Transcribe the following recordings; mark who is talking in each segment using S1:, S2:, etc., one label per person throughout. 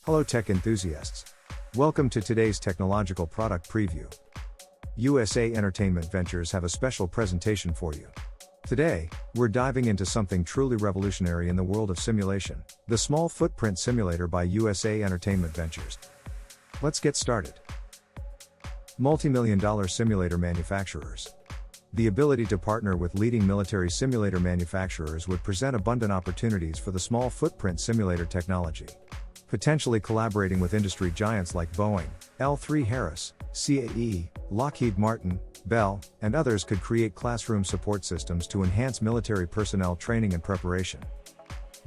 S1: Hello tech enthusiasts. Welcome to today's technological product preview. USA Entertainment Ventures have a special presentation for you. Today, we're diving into something truly revolutionary in the world of simulation, the Small Footprint Simulator by USA Entertainment Ventures. Let's get started. Multi-million-dollar simulator manufacturers. The ability to partner with leading military simulator manufacturers would present abundant opportunities for the small footprint simulator technology. Potentially collaborating with industry giants like Boeing, L3Harris, CAE, Lockheed Martin, Bell, and others could create classroom support systems to enhance military personnel training and preparation.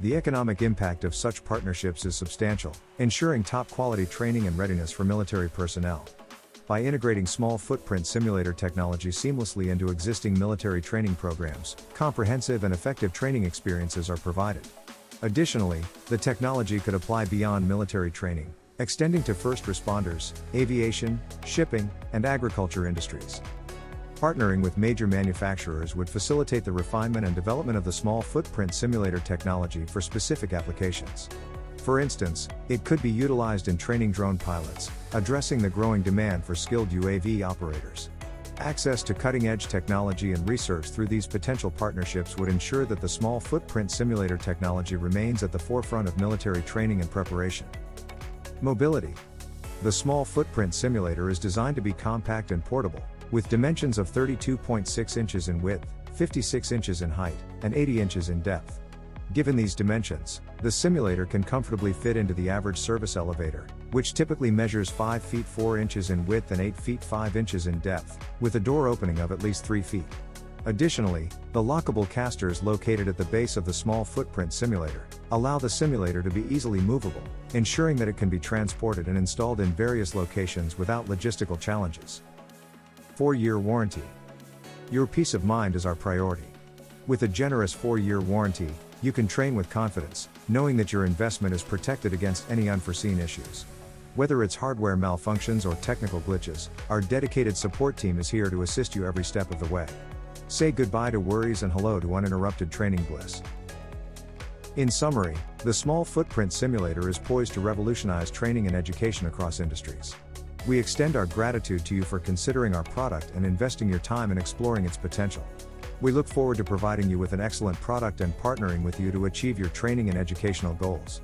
S1: The economic impact of such partnerships is substantial, ensuring top-quality training and readiness for military personnel. By integrating small footprint simulator technology seamlessly into existing military training programs, comprehensive and effective training experiences are provided. Additionally, the technology could apply beyond military training, extending to first responders, aviation, shipping, and agriculture industries. Partnering with major manufacturers would facilitate the refinement and development of the small footprint simulator technology for specific applications. For instance, it could be utilized in training drone pilots, addressing the growing demand for skilled UAV operators. Access to cutting-edge technology and research through these potential partnerships would ensure that the small footprint simulator technology remains at the forefront of military training and preparation. Mobility. The small footprint simulator is designed to be compact and portable, with dimensions of 32.6 inches in width, 56 inches in height, and 80 inches in depth. Given these dimensions, the simulator can comfortably fit into the average service elevator, which typically measures 5 feet 4 inches in width and 8 feet 5 inches in depth, with a door opening of at least 3 feet. Additionally, the lockable casters located at the base of the small footprint simulator allow the simulator to be easily movable, ensuring that it can be transported and installed in various locations without logistical challenges. 4-year warranty. Your peace of mind is our priority. With a generous 4-year warranty, you can train with confidence, knowing that your investment is protected against any unforeseen issues. Whether it's hardware malfunctions or technical glitches, our dedicated support team is here to assist you every step of the way. Say goodbye to worries and hello to uninterrupted training bliss. In summary, the small footprint simulator is poised to revolutionize training and education across industries. We extend our gratitude to you for considering our product and investing your time in exploring its potential. We look forward to providing you with an excellent product and partnering with you to achieve your training and educational goals.